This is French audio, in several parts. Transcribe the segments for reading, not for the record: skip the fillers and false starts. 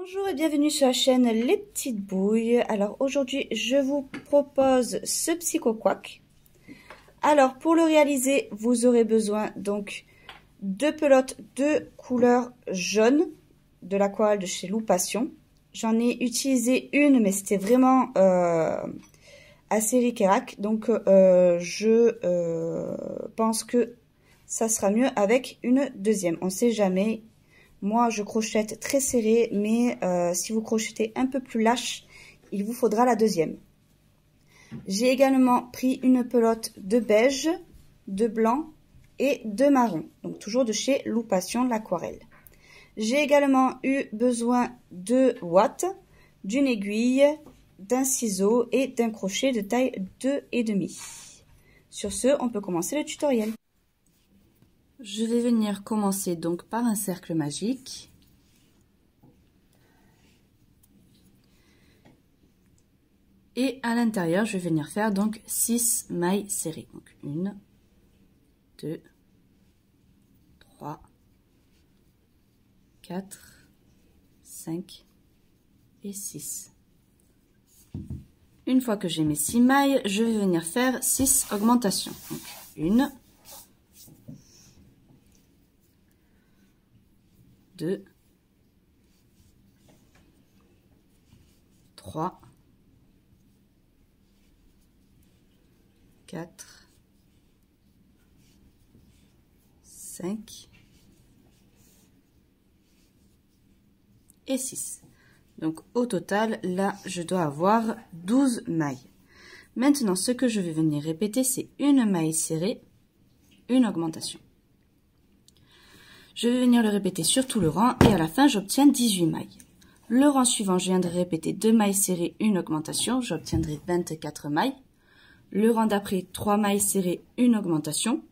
Bonjour et bienvenue sur la chaîne Les Petites Bouilles. Alors aujourd'hui je vous propose ce Psycho Quack. Alors pour le réaliser vous aurez besoin donc de pelotes de couleur jaune de l'aquarelle de chez Loupation. J'en ai utilisé une mais c'était vraiment assez ric-et-rac, donc je pense que ça sera mieux avec une deuxième. On sait jamais. Moi, je crochette très serré, mais si vous crochetez un peu plus lâche, il vous faudra la deuxième. J'ai également pris une pelote de beige, de blanc et de marron, donc toujours de chez Loupation, l'aquarelle. J'ai également eu besoin de ouates, d'une aiguille, d'un ciseau et d'un crochet de taille 2,5. Sur ce, on peut commencer le tutoriel. Je vais venir commencer donc par un cercle magique. Et à l'intérieur, je vais venir faire donc 6 mailles serrées. Donc 1, 2, 3, 4, 5 et 6. Une fois que j'ai mes 6 mailles, je vais venir faire 6 augmentations. Donc 1, 2, 3, 4, 5 et 6. Donc au total, là, je dois avoir 12 mailles. Maintenant, ce que je vais venir répéter, c'est une maille serrée, une augmentation. Je vais venir le répéter sur tout le rang et à la fin, j'obtiens 18 mailles. Le rang suivant, je viendrai répéter 2 mailles serrées, une augmentation, j'obtiendrai 24 mailles. Le rang d'après, 3 mailles serrées, une augmentation,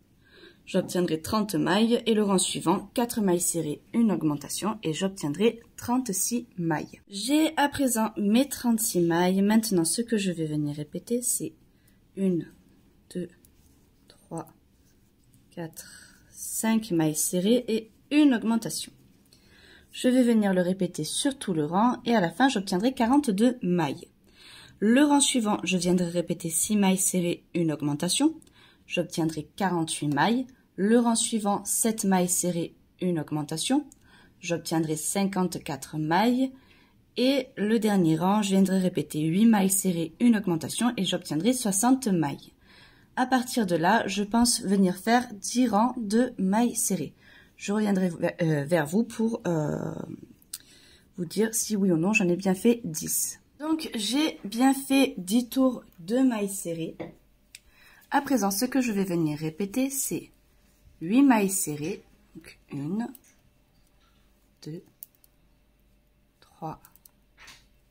j'obtiendrai 30 mailles. Et le rang suivant, 4 mailles serrées, une augmentation et j'obtiendrai 36 mailles. J'ai à présent mes 36 mailles. Maintenant, ce que je vais venir répéter, c'est 1, 2, 3, 4, 5 mailles serrées et une augmentation. Je vais venir le répéter sur tout le rang et à la fin j'obtiendrai 42 mailles. Le rang suivant, je viendrai répéter 6 mailles serrées, une augmentation. J'obtiendrai 48 mailles. Le rang suivant, 7 mailles serrées, une augmentation. J'obtiendrai 54 mailles. Et le dernier rang, je viendrai répéter 8 mailles serrées, une augmentation et j'obtiendrai 60 mailles. À partir de là, je pense venir faire 10 rangs de mailles serrées. Je reviendrai vers vous pour vous dire si oui ou non j'en ai bien fait 10. Donc j'ai bien fait 10 tours de mailles serrées. À présent, ce que je vais venir répéter, c'est 8 mailles serrées. Donc 1, 2, 3,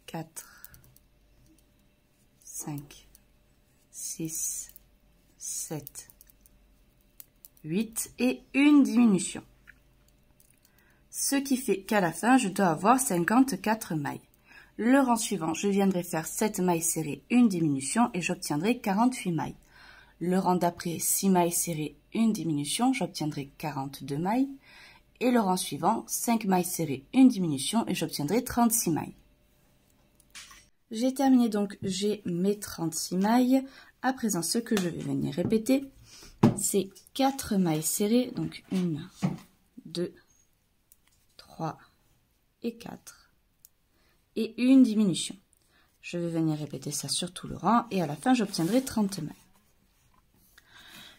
4, 5, 6, 7, 8 et une diminution. Ce qui fait qu'à la fin, je dois avoir 54 mailles. Le rang suivant, je viendrai faire 7 mailles serrées, une diminution et j'obtiendrai 48 mailles. Le rang d'après, 6 mailles serrées, une diminution, j'obtiendrai 42 mailles. Et le rang suivant, 5 mailles serrées, une diminution et j'obtiendrai 36 mailles. J'ai terminé donc, j'ai mes 36 mailles. À présent, ce que je vais venir répéter, c'est 4 mailles serrées, donc 1, 2, 3 et 4, et une diminution. Je vais venir répéter ça sur tout le rang, et à la fin, j'obtiendrai 30 mailles.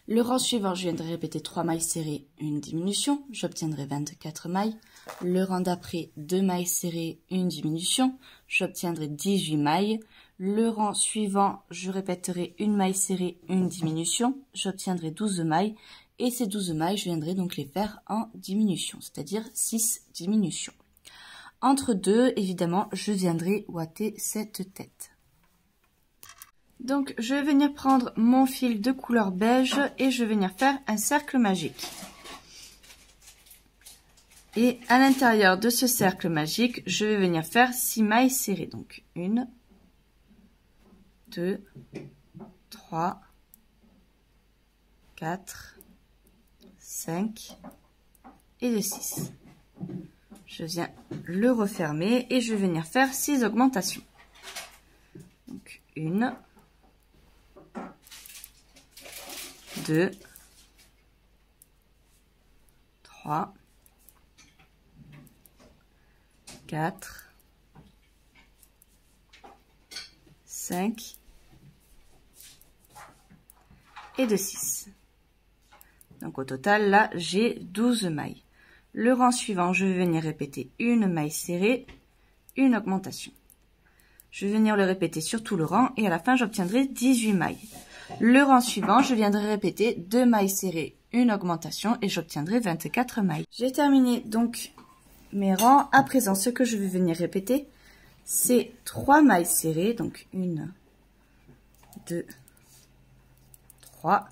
Le rang suivant, je viendrai répéter 3 mailles serrées, une diminution, j'obtiendrai 24 mailles. Le rang d'après, 2 mailles serrées, une diminution, j'obtiendrai 18 mailles. Le rang suivant, je répéterai une maille serrée, une diminution, j'obtiendrai 12 mailles. Et ces 12 mailles, je viendrai donc les faire en diminution, c'est-à-dire 6 diminutions. Entre deux, évidemment, je viendrai ouater cette tête. Donc, je vais venir prendre mon fil de couleur beige et je vais venir faire un cercle magique. Et à l'intérieur de ce cercle magique, je vais venir faire 6 mailles serrées. Donc, 1, 2, 3, 4, 5 et de 6. Je viens le refermer et je vais venir faire 6 augmentations. Donc 1, 2, 3, 4, 5 et de 6. Donc au total, là, j'ai 12 mailles. Le rang suivant, je vais venir répéter une maille serrée, une augmentation. Je vais venir le répéter sur tout le rang et à la fin, j'obtiendrai 18 mailles. Le rang suivant, je viendrai répéter 2 mailles serrées, une augmentation et j'obtiendrai 24 mailles. J'ai terminé donc mes rangs. À présent, ce que je vais venir répéter, c'est 3 mailles serrées, donc 1, 2, 3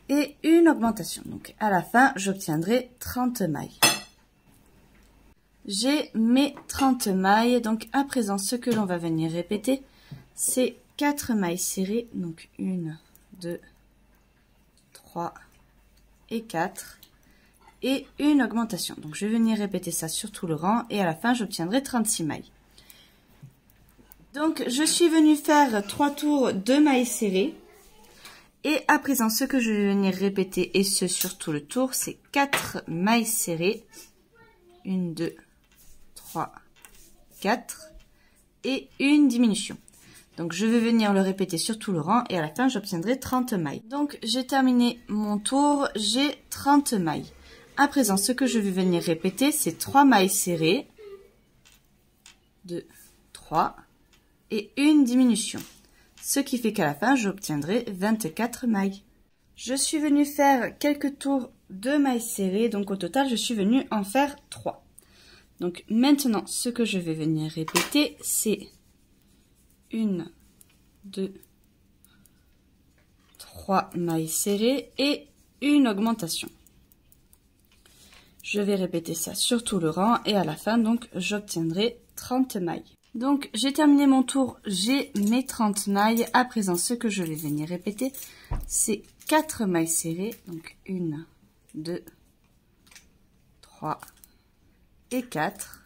et une augmentation. Donc à la fin, j'obtiendrai 30 mailles. J'ai mes 30 mailles. Donc à présent, ce que l'on va venir répéter, c'est 4 mailles serrées. Donc 1, 2, 3 et 4. Et une augmentation. Donc je vais venir répéter ça sur tout le rang. Et à la fin, j'obtiendrai 36 mailles. Donc je suis venue faire 3 tours de mailles serrées. Et à présent, ce que je vais venir répéter, et ce sur tout le tour, c'est 4 mailles serrées. 1, 2, 3, 4. Et une diminution. Donc, je vais venir le répéter sur tout le rang. Et à la fin, j'obtiendrai 30 mailles. Donc, j'ai terminé mon tour. J'ai 30 mailles. À présent, ce que je vais venir répéter, c'est 3 mailles serrées. 2, 3. Et une diminution. Ce qui fait qu'à la fin, j'obtiendrai 24 mailles. Je suis venue faire quelques tours de mailles serrées. Donc, au total, je suis venue en faire 3. Donc, maintenant, ce que je vais venir répéter, c'est 1, 2, 3 mailles serrées et une augmentation. Je vais répéter ça sur tout le rang et à la fin, donc, j'obtiendrai 30 mailles. Donc, j'ai terminé mon tour, j'ai mes 30 mailles. À présent, ce que je vais venir répéter, c'est 4 mailles serrées. Donc, 1, 2, 3 et 4.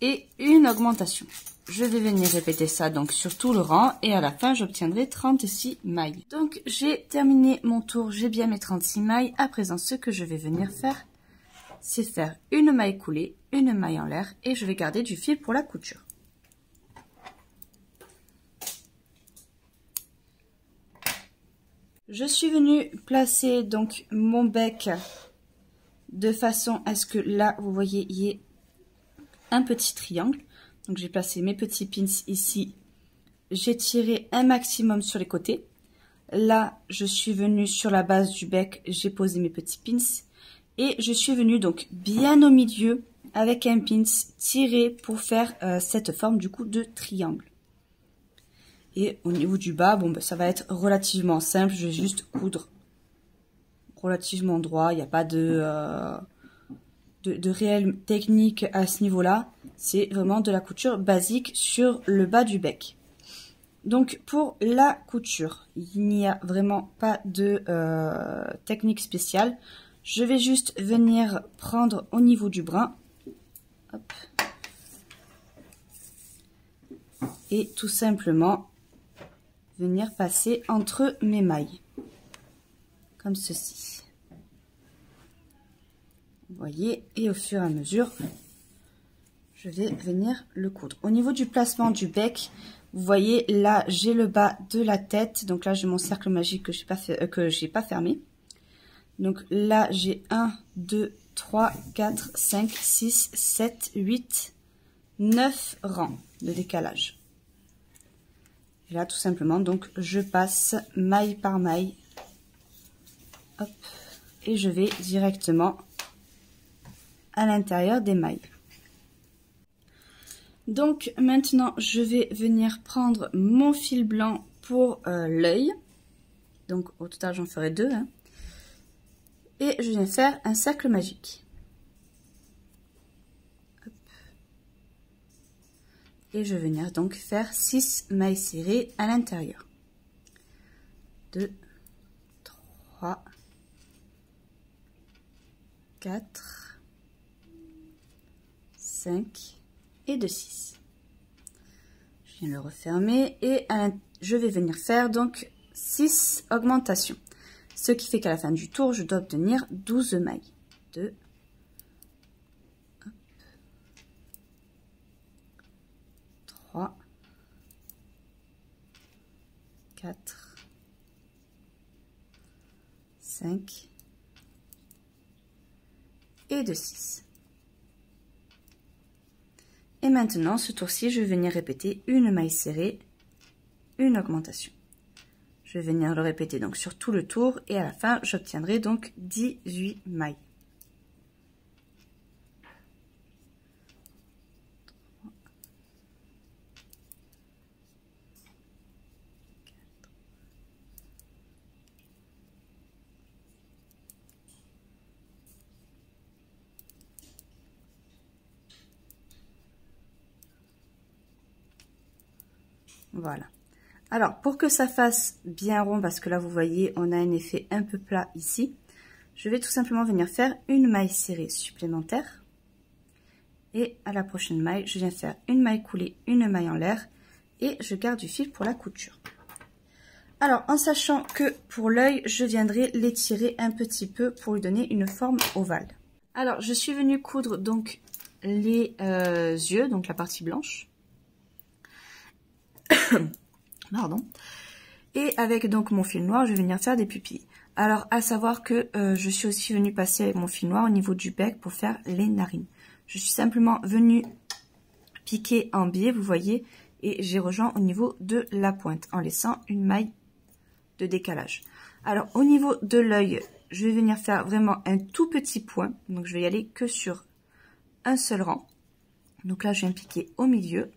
Et une augmentation. Je vais venir répéter ça donc sur tout le rang et à la fin, j'obtiendrai 36 mailles. Donc, j'ai terminé mon tour, j'ai bien mes 36 mailles. À présent, ce que je vais venir faire, c'est faire une maille coulée, une maille en l'air et je vais garder du fil pour la couture. Je suis venue placer donc mon bec de façon à ce que là, vous voyez, il y ait un petit triangle. Donc j'ai placé mes petits pins ici. J'ai tiré un maximum sur les côtés. Là, je suis venue sur la base du bec, j'ai posé mes petits pins. Et je suis venue donc bien au milieu avec un pins tiré pour faire cette forme du coup de triangle. Et au niveau du bas, bon, ben, ça va être relativement simple. Je vais juste coudre relativement droit. Il n'y a pas de réelle technique à ce niveau-là. C'est vraiment de la couture basique sur le bas du bec. Donc pour la couture, il n'y a vraiment pas de technique spéciale. Je vais juste venir prendre au niveau du brin. Hop. Et tout simplement venir passer entre mes mailles. Comme ceci. Vous voyez, et au fur et à mesure, je vais venir le coudre. Au niveau du placement du bec, vous voyez, là, j'ai le bas de la tête. Donc là, j'ai mon cercle magique que j'ai pas fermé. Donc là, j'ai 1, 2, 3, 4, 5, 6, 7, 8, 9 rangs de décalage. Et là, tout simplement, donc, je passe maille par maille. Hop, et je vais directement à l'intérieur des mailles. Donc maintenant, je vais venir prendre mon fil blanc pour l'œil. Donc au total, j'en ferai 2. Hein. Et je viens faire un cercle magique. Hop. Et je vais venir donc faire 6 mailles serrées à l'intérieur. 2, 3, 4, 5 et de 6. Je viens le refermer et je vais venir faire donc 6 augmentations. Ce qui fait qu'à la fin du tour, je dois obtenir 12 mailles. 2, 3, 4, 5 et de 6. Et maintenant, ce tour-ci, je vais venir répéter une maille serrée, une augmentation. Je vais venir le répéter donc sur tout le tour et à la fin, j'obtiendrai donc 18 mailles. Voilà. Alors, pour que ça fasse bien rond, parce que là, vous voyez, on a un effet un peu plat ici, je vais tout simplement venir faire une maille serrée supplémentaire. Et à la prochaine maille, je viens faire une maille coulée, une maille en l'air, et je garde du fil pour la couture. Alors, en sachant que pour l'œil, je viendrai l'étirer un petit peu pour lui donner une forme ovale. Alors, je suis venue coudre donc les yeux, donc la partie blanche. Pardon. Et avec donc mon fil noir, je vais venir faire des pupilles. Alors, à savoir que je suis aussi venue passer avec mon fil noir au niveau du bec pour faire les narines. Je suis simplement venue piquer en biais, vous voyez, et j'ai rejoint au niveau de la pointe en laissant une maille de décalage. Alors, au niveau de l'œil, je vais venir faire vraiment un tout petit point. Donc, je vais y aller que sur un seul rang. Donc là, je viens piquer au milieu.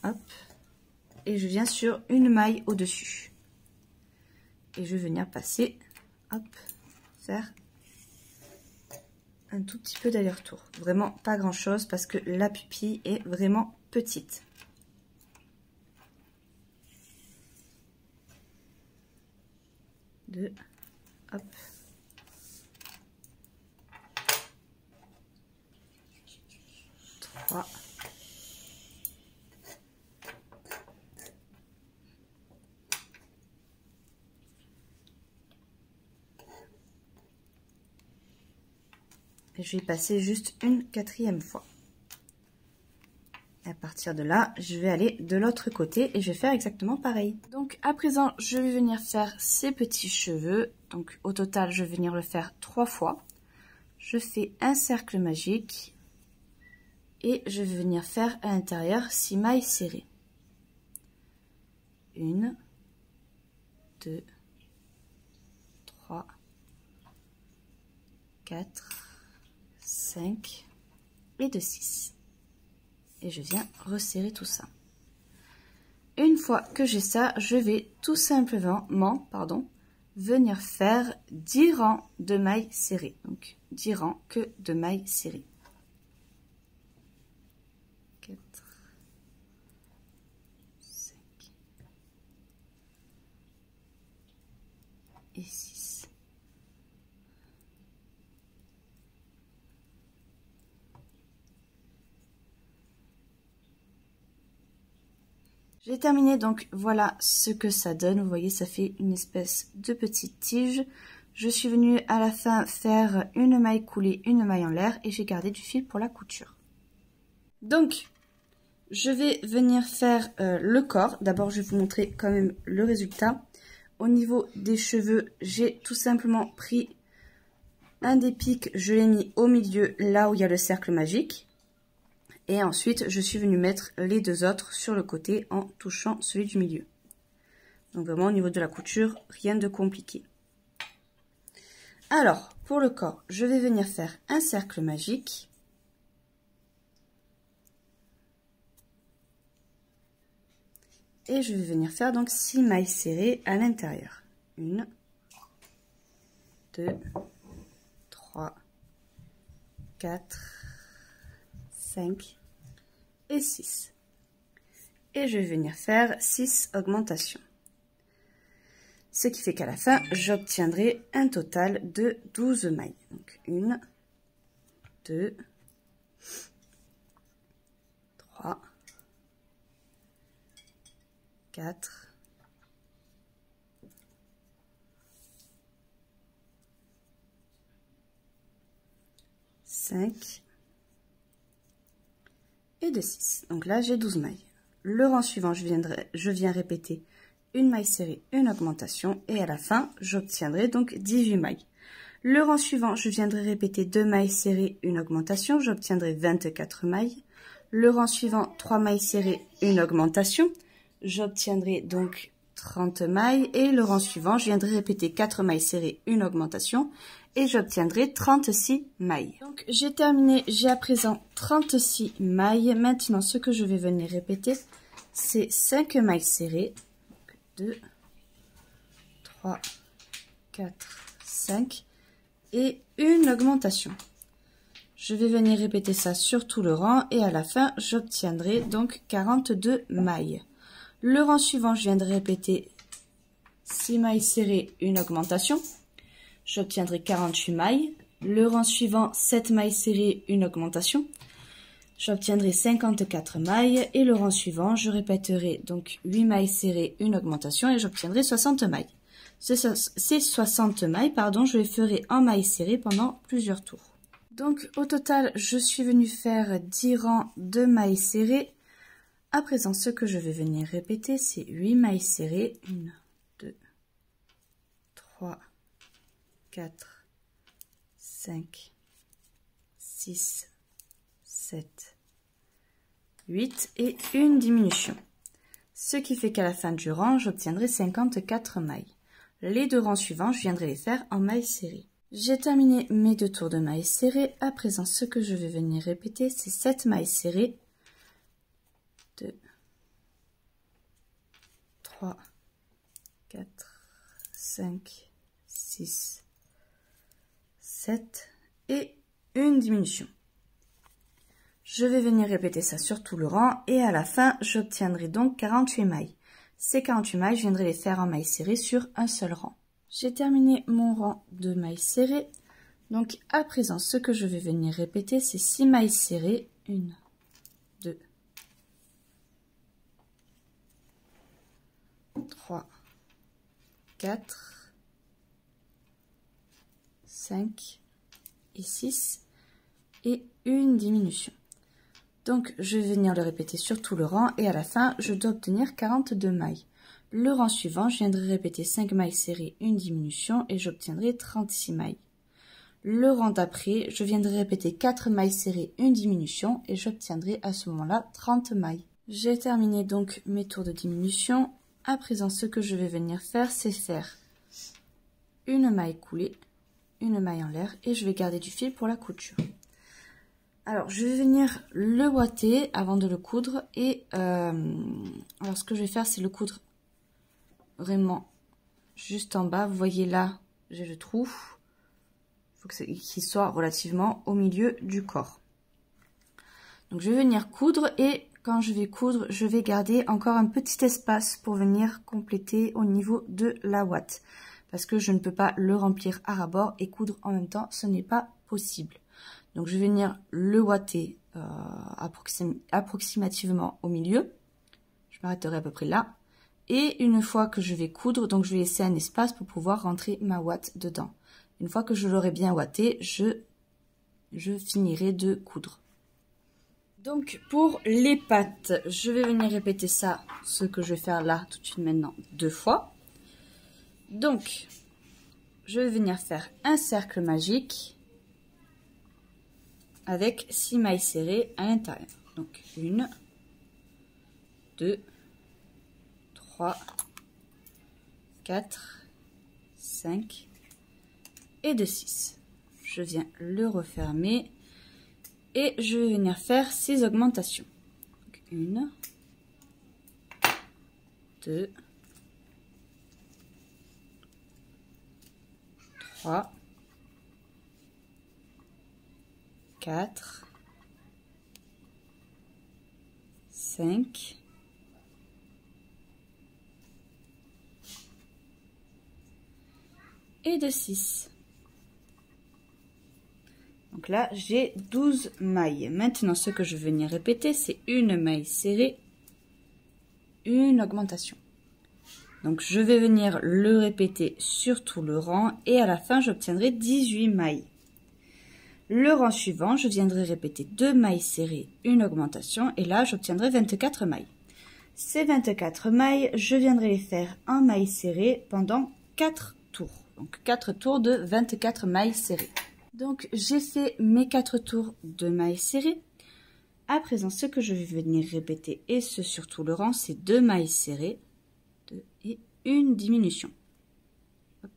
Hop, et je viens sur une maille au-dessus. Et je vais venir passer, hop, faire un tout petit peu d'aller-retour. Vraiment pas grand-chose parce que la pupille est vraiment petite. Deux, hop. Trois. Et je vais passer juste une 4e fois. Et à partir de là, je vais aller de l'autre côté et je vais faire exactement pareil. Donc à présent, je vais venir faire ces petits cheveux. Donc au total, je vais venir le faire 3 fois. Je fais un cercle magique et je vais venir faire à l'intérieur 6 mailles serrées. 1, 2, 3, 4, 5 et de 6. Et je viens resserrer tout ça. Une fois que j'ai ça, je vais tout simplement venir faire 10 rangs de mailles serrées. Donc 10 rangs que de mailles serrées. 4, 5 et 6. J'ai terminé, donc voilà ce que ça donne. Vous voyez, ça fait une espèce de petite tige. Je suis venue à la fin faire une maille coulée, une maille en l'air et j'ai gardé du fil pour la couture. Donc, je vais venir faire le corps. D'abord, je vais vous montrer quand même le résultat. Au niveau des cheveux, j'ai tout simplement pris un des pics, je l'ai mis au milieu, là où il y a le cercle magique. Et ensuite, je suis venue mettre les deux autres sur le côté en touchant celui du milieu. Donc vraiment, au niveau de la couture, rien de compliqué. Alors, pour le corps, je vais venir faire un cercle magique. Et je vais venir faire donc 6 mailles serrées à l'intérieur. 1, 2, 3, 4, 5 et 6. Et je vais venir faire 6 augmentations. Ce qui fait qu'à la fin, j'obtiendrai un total de 12 mailles. Donc 1, 2, 2, 3, 4, 5 et de 6. Donc là, j'ai 12 mailles. Le rang suivant, je viens répéter une maille serrée, une augmentation, et à la fin, j'obtiendrai donc 18 mailles. Le rang suivant, je viendrai répéter 2 mailles serrées, une augmentation, j'obtiendrai 24 mailles. Le rang suivant, 3 mailles serrées, une augmentation, j'obtiendrai donc 30 mailles. Et le rang suivant, je viendrai répéter 4 mailles serrées, une augmentation, et j'obtiendrai 36 mailles. Donc j'ai terminé, j'ai à présent 36 mailles. Maintenant, ce que je vais venir répéter, c'est 5 mailles serrées. 2, 3, 4, 5 et une augmentation. Je vais venir répéter ça sur tout le rang et à la fin, j'obtiendrai donc 42 mailles. Le rang suivant, je viendrai répéter 6 mailles serrées, une augmentation. J'obtiendrai 48 mailles. Le rang suivant, 7 mailles serrées, une augmentation. J'obtiendrai 54 mailles et le rang suivant, je répéterai donc 8 mailles serrées, une augmentation et j'obtiendrai 60 mailles. Ces 60 mailles, je les ferai en mailles serrées pendant plusieurs tours. Donc au total, je suis venue faire 10 rangs de mailles serrées. À présent, ce que je vais venir répéter, c'est 8 mailles serrées. 1, 2, 3, 4, 5, 6, 7, 8 et une diminution. Ce qui fait qu'à la fin du rang, j'obtiendrai 54 mailles. Les 2 rangs suivants, je viendrai les faire en mailles serrées. J'ai terminé mes 2 tours de mailles serrées. À présent, ce que je vais venir répéter, c'est 7 mailles serrées. 2, 3, 4, 5, 6, 7 et une diminution. Je vais venir répéter ça sur tout le rang et à la fin, j'obtiendrai donc 48 mailles. Ces 48 mailles, je viendrai les faire en mailles serrées sur un seul rang. J'ai terminé mon rang de mailles serrées. Donc à présent, ce que je vais venir répéter, c'est 6 mailles serrées. 1, 2, 3, 4, 5 et 6 et une diminution. Donc, je vais venir le répéter sur tout le rang et à la fin, je dois obtenir 42 mailles. Le rang suivant, je viendrai répéter 5 mailles serrées, une diminution et j'obtiendrai 36 mailles. Le rang d'après, je viendrai répéter 4 mailles serrées, une diminution et j'obtiendrai à ce moment-là 30 mailles. J'ai terminé donc mes tours de diminution. À présent, ce que je vais venir faire, c'est faire une maille coulée, une maille en l'air et je vais garder du fil pour la couture. Alors, je vais venir le ouater avant de le coudre et alors ce que je vais faire, c'est le coudre vraiment juste en bas. Vous voyez là, j'ai le trou. Il faut qu'il soit relativement au milieu du corps. Donc, je vais venir coudre et quand je vais coudre, je vais garder encore un petit espace pour venir compléter au niveau de la ouate. Parce que je ne peux pas le remplir à ras-bord et coudre en même temps, ce n'est pas possible. Donc, je vais venir le ouater approximativement au milieu. Je m'arrêterai à peu près là. Et une fois que je vais coudre, donc je vais laisser un espace pour pouvoir rentrer ma ouate dedans. Une fois que je l'aurai bien ouaté, je finirai de coudre. Donc, pour les pattes, je vais venir répéter ça, ce que je vais faire là tout de suite maintenant, 2 fois. Donc, je vais venir faire un cercle magique avec 6 mailles serrées à l'intérieur. Donc 1, 2, 3, 4, 5 et de 6. Je viens le refermer et je vais venir faire 6 augmentations. Donc 1, 2, 3, 4, 5 et de 6. Donc là, j'ai 12 mailles. Maintenant, ce que je vais venir répéter, c'est une maille serrée, une augmentation. Donc, je vais venir le répéter sur tout le rang et à la fin, j'obtiendrai 18 mailles. Le rang suivant, je viendrai répéter 2 mailles serrées, une augmentation et là, j'obtiendrai 24 mailles. Ces 24 mailles, je viendrai les faire en mailles serrées pendant 4 tours. Donc, 4 tours de 24 mailles serrées. Donc, j'ai fait mes 4 tours de mailles serrées. À présent, ce que je vais venir répéter, et ce sur tout le rang, c'est 2 mailles serrées et une diminution. Hop.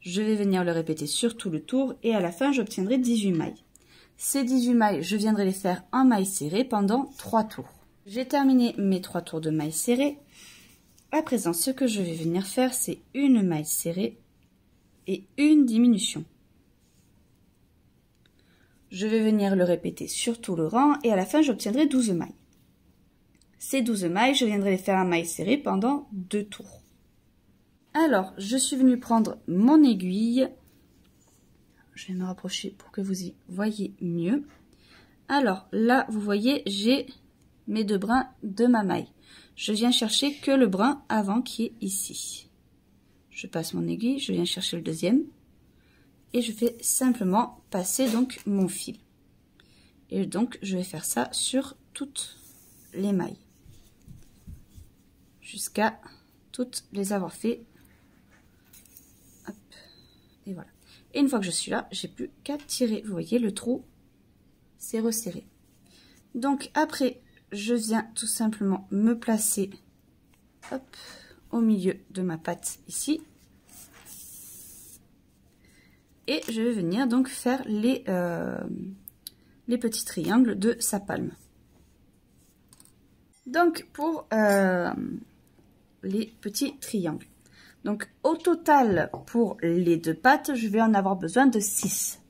Je vais venir le répéter sur tout le tour et à la fin, j'obtiendrai 18 mailles. Ces 18 mailles, je viendrai les faire en mailles serrées pendant 3 tours. J'ai terminé mes 3 tours de mailles serrées. À présent, ce que je vais venir faire, c'est une maille serrée et une diminution. Je vais venir le répéter sur tout le rang et à la fin, j'obtiendrai 12 mailles. Ces 12 mailles, je viendrai les faire en maille serrée pendant 2 tours. Alors, je suis venue prendre mon aiguille. Je vais me rapprocher pour que vous y voyez mieux. Alors, là, vous voyez, j'ai mes 2 brins de ma maille. Je viens chercher que le brin avant qui est ici. Je passe mon aiguille, je viens chercher le deuxième. Et je fais simplement passer donc mon fil. Et donc, je vais faire ça sur toutes les mailles. Jusqu'à toutes les avoir fait. Hop, et voilà. Et une fois que je suis là, j'ai plus qu'à tirer. Vous voyez, le trou s'est resserré. Donc après, je viens tout simplement me placer hop, au milieu de ma patte ici. Et je vais venir donc faire les petits triangles de sa palme. Donc pour les petits triangles. Donc au total pour les 2 pattes, je vais en avoir besoin de 6.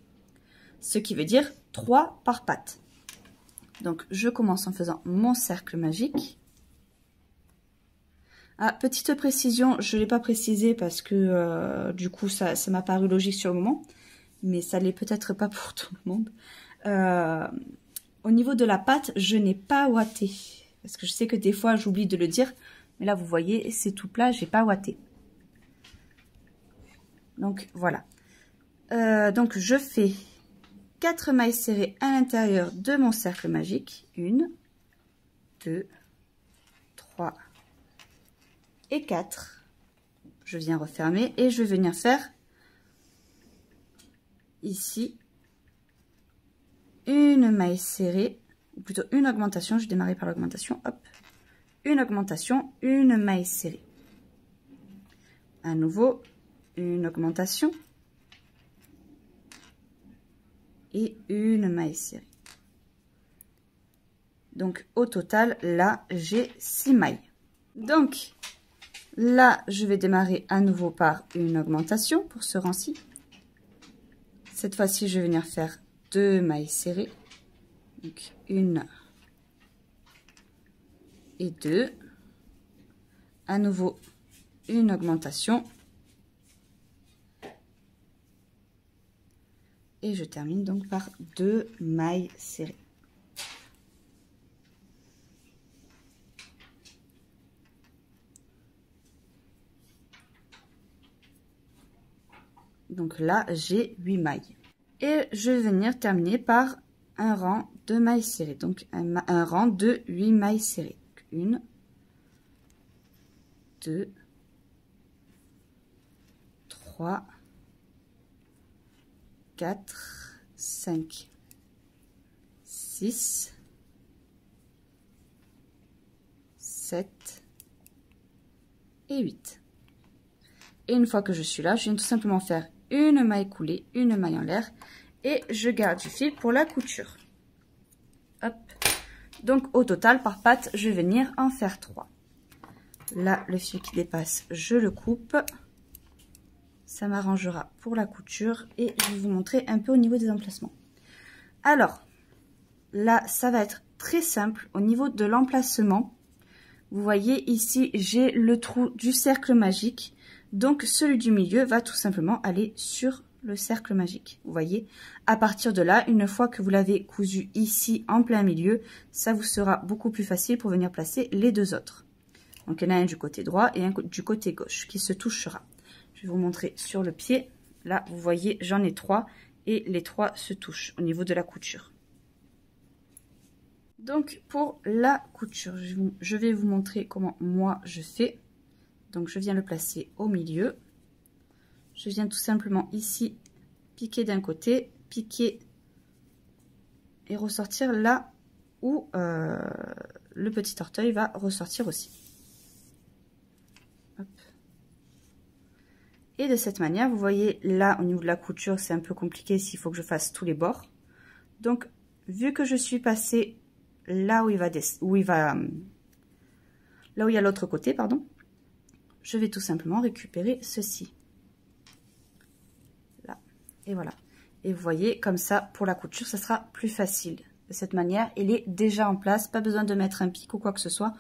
Ce qui veut dire 3 par patte. Donc je commence en faisant mon cercle magique. Ah, petite précision, je ne l'ai pas précisé parce que du coup ça m'a paru logique sur le moment. Mais ça l'est peut-être pas pour tout le monde. Au niveau de la patte, je n'ai pas ouaté. Parce que je sais que des fois j'oublie de le dire. Mais là vous voyez, c'est tout plat, j'ai pas ouaté. Donc voilà. Donc je fais 4 mailles serrées à l'intérieur de mon cercle magique. 1, 2, 3 et 4. Je viens refermer et je vais venir faire ici une maille serrée, ou plutôt une augmentation. Je démarre par l'augmentation. Hop, une augmentation, une maille serrée. À nouveau, une augmentation et une maille serrée. Donc au total, là, j'ai 6 mailles. Donc là, je vais démarrer à nouveau par une augmentation pour ce rang-ci. Cette fois-ci, je vais venir faire 2 mailles serrées. Donc 1 et 2. À nouveau, une augmentation. Et je termine donc par 2 mailles serrées. Donc là, j'ai 8 mailles. Et je vais venir terminer par un rang de mailles serrées. Donc un rang de 8 mailles serrées. 1, 2, 3, 4, 5, 6, 7 et 8. Et une fois que je suis là, je viens tout simplement faire une maille coulée, une maille en l'air et je garde du fil pour la couture. Hop. Donc au total par patte, je vais venir en faire 3. Là, le fil qui dépasse, je le coupe. Ça m'arrangera pour la couture et je vais vous montrer un peu au niveau des emplacements. Alors, là, ça va être très simple au niveau de l'emplacement. Vous voyez ici, j'ai le trou du cercle magique. Donc, celui du milieu va tout simplement aller sur le cercle magique. Vous voyez, à partir de là, une fois que vous l'avez cousu ici en plein milieu, ça vous sera beaucoup plus facile pour venir placer les deux autres. Donc il y en a un du côté droit et un du côté gauche qui se touchera. Je vais vous montrer sur le pied. Là, vous voyez, j'en ai 3 et les 3 se touchent au niveau de la couture. Donc pour la couture, je vais vous montrer comment moi je fais. Donc je viens le placer au milieu. Je viens tout simplement ici piquer d'un côté, piquer et ressortir là où le petit orteil va ressortir aussi. Hop. Et de cette manière, vous voyez là au niveau de la couture, c'est un peu compliqué s'il faut que je fasse tous les bords. Donc vu que je suis passée là où il y a l'autre côté, pardon, je vais tout simplement récupérer ceci. Là, et voilà. Et vous voyez, comme ça, pour la couture, ça sera plus facile. De cette manière, il est déjà en place, pas besoin de mettre un pic ou quoi que ce soit.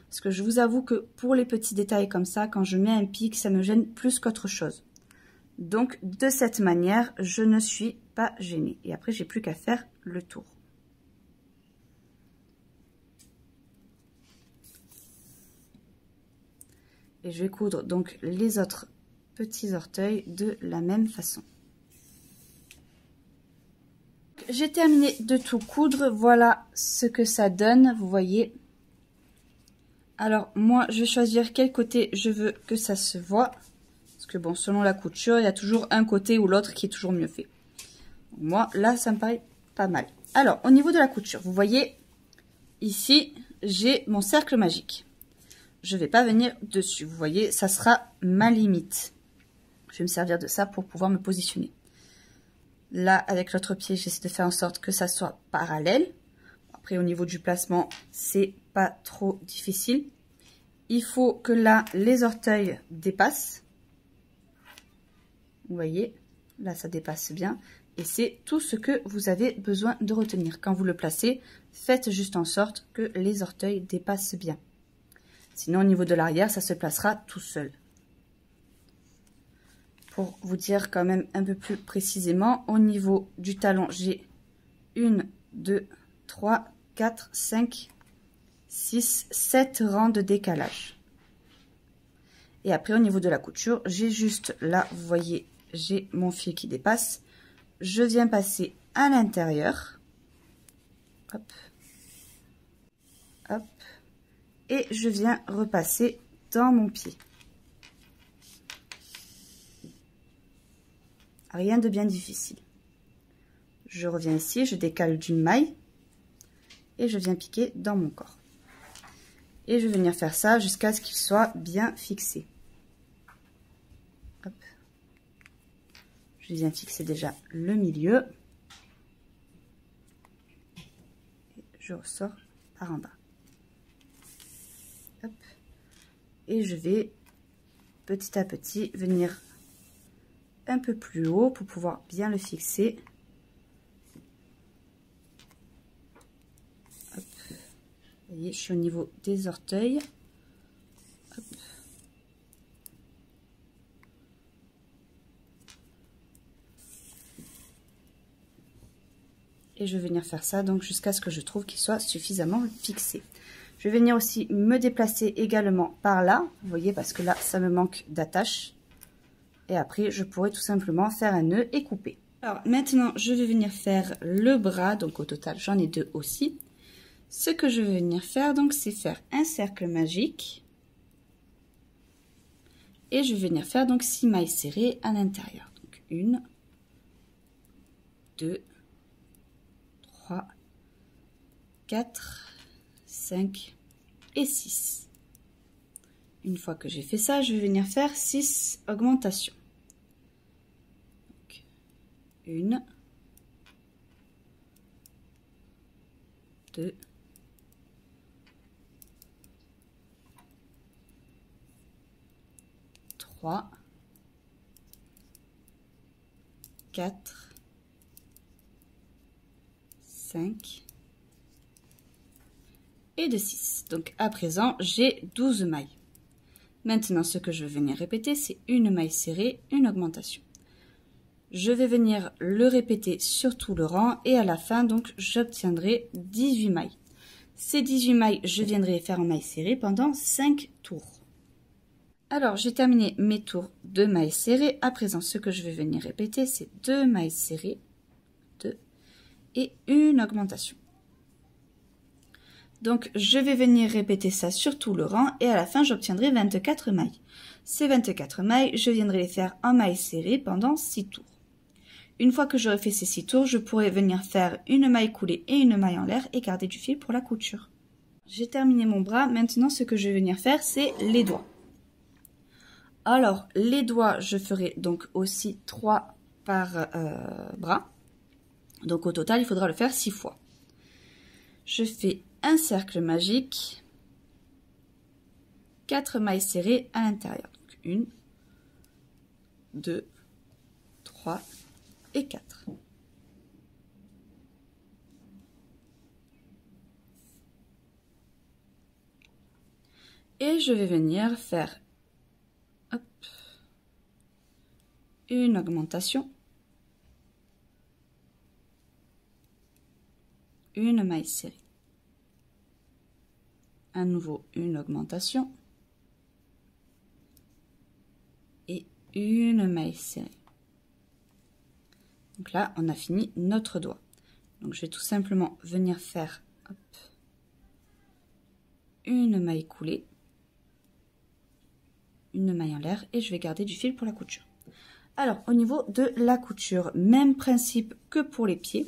Parce que je vous avoue que pour les petits détails comme ça, quand je mets un pic, ça me gêne plus qu'autre chose. Donc, de cette manière, je ne suis pas gênée. Et après, j'ai plus qu'à faire le tour. Et je vais coudre donc les autres petits orteils de la même façon. J'ai terminé de tout coudre, voilà ce que ça donne, vous voyez. Alors moi je vais choisir quel côté je veux que ça se voit. Parce que bon, selon la couture, il y a toujours un côté ou l'autre qui est toujours mieux fait. Moi là ça me paraît pas mal. Alors au niveau de la couture, vous voyez, ici j'ai mon cercle magique. Je ne vais pas venir dessus, vous voyez, ça sera ma limite. Je vais me servir de ça pour pouvoir me positionner. Là, avec l'autre pied, j'essaie de faire en sorte que ça soit parallèle. Après, au niveau du placement, c'est pas trop difficile. Il faut que là, les orteils dépassent. Vous voyez, là, ça dépasse bien. Et c'est tout ce que vous avez besoin de retenir. Quand vous le placez, faites juste en sorte que les orteils dépassent bien. Sinon, au niveau de l'arrière, ça se placera tout seul. Pour vous dire quand même un peu plus précisément, au niveau du talon, j'ai 1, 2, 3, 4, 5, 6, 7 rangs de décalage. Et après, au niveau de la couture, j'ai juste là, vous voyez, j'ai mon fil qui dépasse. Je viens passer à l'intérieur. Hop. Hop. Et je viens repasser dans mon pied. Rien de bien difficile. Je reviens ici, je décale d'une maille et je viens piquer dans mon corps. Et je vais venir faire ça jusqu'à ce qu'il soit bien fixé. Hop. Je viens fixer déjà le milieu. Et je ressors par en bas. Hop. Et je vais petit à petit venir un peu plus haut pour pouvoir bien le fixer. Hop. Vous voyez, je suis au niveau des orteils. Hop. Et je vais venir faire ça donc jusqu'à ce que je trouve qu'il soit suffisamment fixé. Je vais venir aussi me déplacer également par là, vous voyez, parce que là ça me manque d'attache. Et après, je pourrais tout simplement faire un nœud et couper. Alors maintenant, je vais venir faire le bras. Donc au total, j'en ai 2 aussi. Ce que je vais venir faire, donc, c'est faire un cercle magique. Et je vais venir faire donc 6 mailles serrées à l'intérieur. Donc 1, 2, 3, 4, 5 et 6. Une fois que j'ai fait ça, je vais venir faire 6 augmentations. 1, 2, 3, 4, 5 et de 6. Donc à présent, j'ai 12 mailles. Maintenant, ce que je vais venir répéter, c'est une maille serrée, une augmentation. Je vais venir le répéter sur tout le rang et à la fin, donc, j'obtiendrai 18 mailles. Ces 18 mailles, je viendrai les faire en mailles serrées pendant 5 tours. Alors, j'ai terminé mes tours de mailles serrées. À présent, ce que je vais venir répéter, c'est 2 mailles serrées, 2 et une augmentation. Donc, je vais venir répéter ça sur tout le rang et à la fin, j'obtiendrai 24 mailles. Ces 24 mailles, je viendrai les faire en mailles serrées pendant 6 tours. Une fois que j'aurai fait ces 6 tours, je pourrai venir faire une maille coulée et une maille en l'air et garder du fil pour la couture. J'ai terminé mon bras. Maintenant, ce que je vais venir faire, c'est les doigts. Alors, les doigts, je ferai donc aussi 3 par bras. Donc, au total, il faudra le faire 6 fois. Je fais un cercle magique, 4 mailles serrées à l'intérieur. Donc, 1, 2, 3 et 4. Et je vais venir faire hop, une augmentation, une maille serrée, à nouveau une augmentation et une maille serrée. Donc là, on a fini notre doigt. Donc je vais tout simplement venir faire hop, une maille coulée, une maille en l'air et je vais garder du fil pour la couture. Alors au niveau de la couture, même principe que pour les pieds.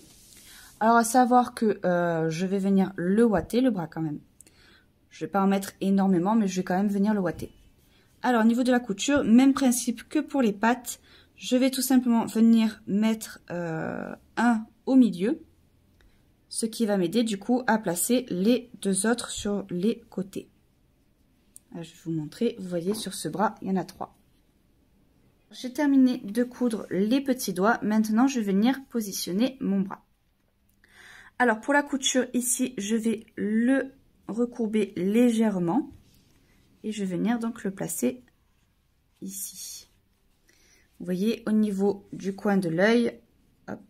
Alors à savoir que je vais venir le ouater, le bras quand même. Je ne vais pas en mettre énormément, mais je vais quand même venir le ouater. Alors au niveau de la couture, même principe que pour les pattes. Je vais tout simplement venir mettre un au milieu, ce qui va m'aider du coup à placer les deux autres sur les côtés. Alors, je vais vous montrer, vous voyez sur ce bras, il y en a 3. J'ai terminé de coudre les petits doigts, maintenant je vais venir positionner mon bras. Alors pour la couture ici, je vais le recourber légèrement et je vais venir donc le placer ici. Vous voyez, au niveau du coin de l'œil, hop,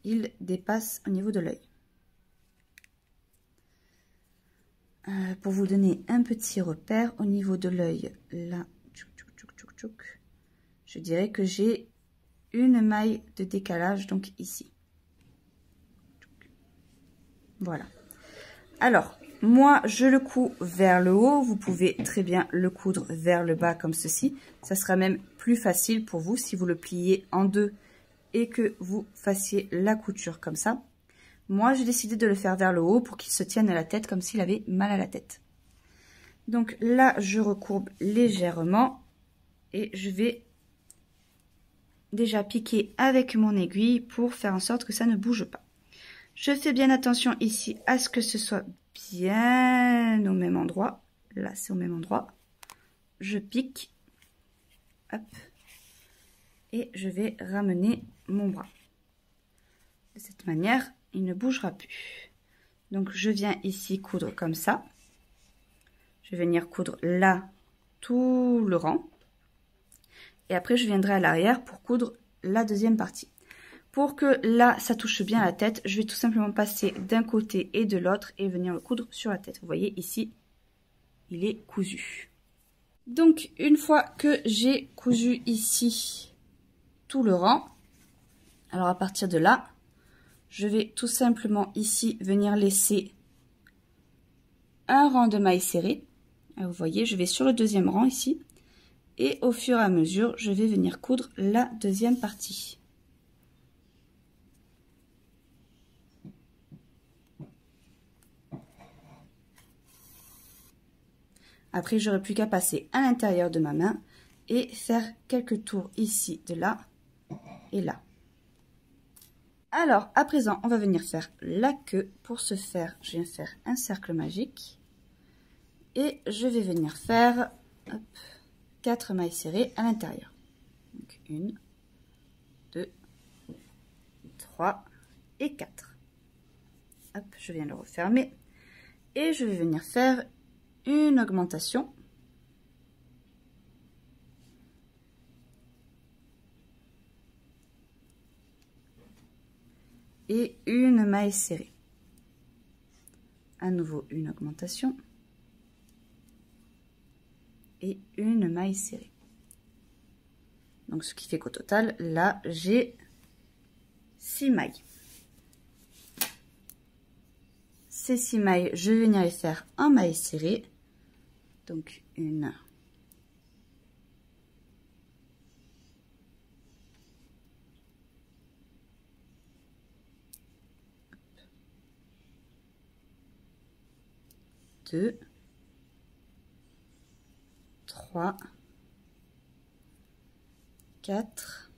il dépasse au niveau de l'œil. Pour vous donner un petit repère, au niveau de l'œil, là, je dirais que j'ai une maille de décalage, donc ici. Voilà. Alors, moi, je le couds vers le haut. Vous pouvez très bien le coudre vers le bas comme ceci. Ça sera même plus facile pour vous si vous le pliez en deux et que vous fassiez la couture comme ça. Moi, j'ai décidé de le faire vers le haut pour qu'il se tienne à la tête comme s'il avait mal à la tête. Donc là, je recourbe légèrement et je vais déjà piquer avec mon aiguille pour faire en sorte que ça ne bouge pas. Je fais bien attention ici à ce que ce soit bien au même endroit. Là, c'est au même endroit. Je pique. Hop. Et je vais ramener mon bras. De cette manière, il ne bougera plus. Donc, je viens ici coudre comme ça. Je vais venir coudre là tout le rang. Et après, je viendrai à l'arrière pour coudre la deuxième partie. Pour que là, ça touche bien la tête, je vais tout simplement passer d'un côté et de l'autre et venir le coudre sur la tête. Vous voyez ici, il est cousu. Donc, une fois que j'ai cousu ici tout le rang, alors à partir de là, je vais tout simplement ici venir laisser un rang de mailles serrées. Vous voyez, je vais sur le deuxième rang ici. Et au fur et à mesure, je vais venir coudre la deuxième partie. Après, j'aurai plus qu'à passer à l'intérieur de ma main et faire quelques tours ici, de là et là. Alors, à présent, on va venir faire la queue. Pour ce faire, je viens faire un cercle magique. Et je vais venir faire 4 mailles serrées à l'intérieur. Donc, 1, 2, 3 et 4. Hop, je viens le refermer. Et je vais venir faire une augmentation et une maille serrée. À nouveau une augmentation et une maille serrée. Donc ce qui fait qu'au total, là, j'ai 6 mailles. Ces 6 mailles, je vais venir les faire en maille serrée. Donc une, deux, 3, 4,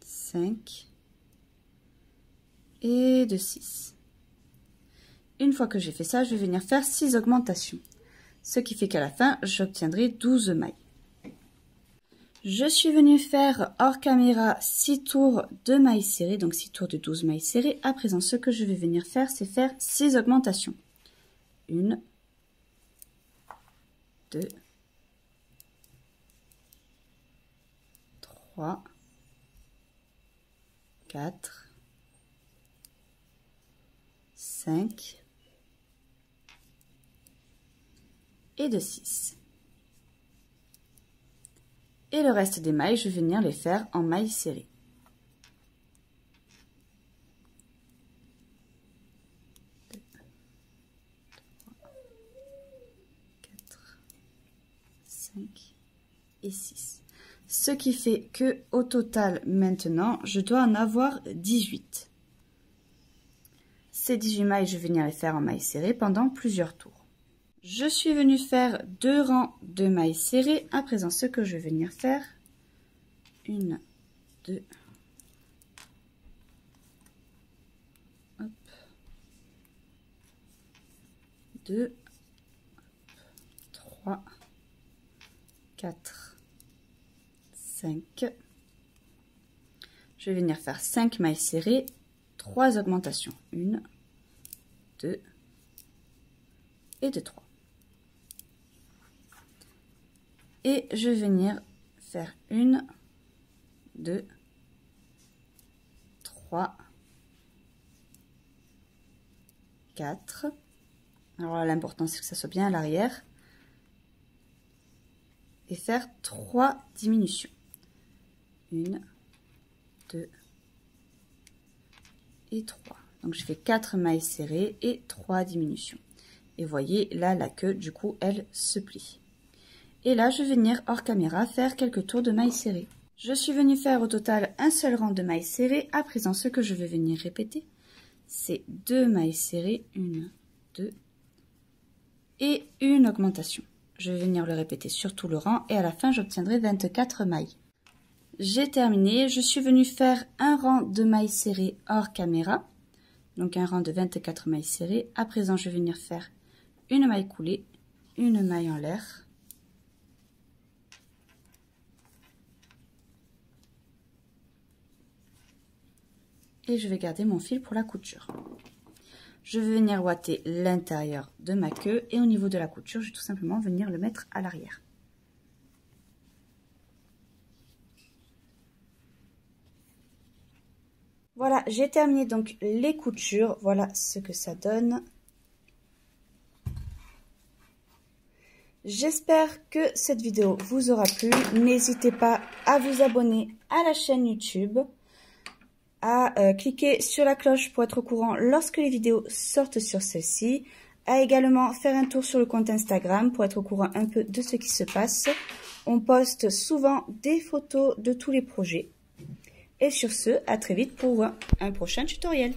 5 et de 6. Une fois que j'ai fait ça, je vais venir faire 6 augmentations. Ce qui fait qu'à la fin, j'obtiendrai 12 mailles. Je suis venue faire hors caméra 6 tours de mailles serrées, donc 6 tours de 12 mailles serrées. À présent, ce que je vais venir faire, c'est faire 6 augmentations. 1, 2, 3, 4, 5 et de 6. Et le reste des mailles, je vais venir les faire en mailles serrées. 2, 3, 4, 5 et 6. Ce qui fait que au total, maintenant, je dois en avoir 18. Ces 18 mailles, je vais venir les faire en mailles serrées pendant plusieurs tours. Je suis venue faire 2 rangs de mailles serrées. À présent, ce que je vais venir faire, 1, 2, hop, 2, 3, 4, 5. Je vais venir faire 5 mailles serrées, 3 augmentations, 1, 2 et de 3. Et je vais venir faire 1, 2, 3, 4. Alors là, l'important c'est que ça soit bien à l'arrière. Et faire 3 diminutions. 1, 2 et 3. Donc je fais 4 mailles serrées et 3 diminutions. Et vous voyez, là, la queue, du coup, elle se plie. Et là, je vais venir hors caméra faire quelques tours de mailles serrées. Je suis venue faire au total un seul rang de mailles serrées. À présent, ce que je vais venir répéter, c'est 2 mailles serrées, 1, 2 et une augmentation. Je vais venir le répéter sur tout le rang et à la fin, j'obtiendrai 24 mailles. J'ai terminé. Je suis venue faire un rang de mailles serrées hors caméra. Donc un rang de 24 mailles serrées. À présent, je vais venir faire une maille coulée, une maille en l'air. Et je vais garder mon fil pour la couture. Je vais venir ouater l'intérieur de ma queue et au niveau de la couture, je vais tout simplement venir le mettre à l'arrière. Voilà, j'ai terminé donc les coutures. Voilà ce que ça donne. J'espère que cette vidéo vous aura plu. N'hésitez pas à vous abonner à la chaîne YouTube, à cliquer sur la cloche pour être au courant lorsque les vidéos sortent sur celle-ci, à également faire un tour sur le compte Instagram pour être au courant un peu de ce qui se passe. On poste souvent des photos de tous les projets. Et sur ce, à très vite pour un prochain tutoriel.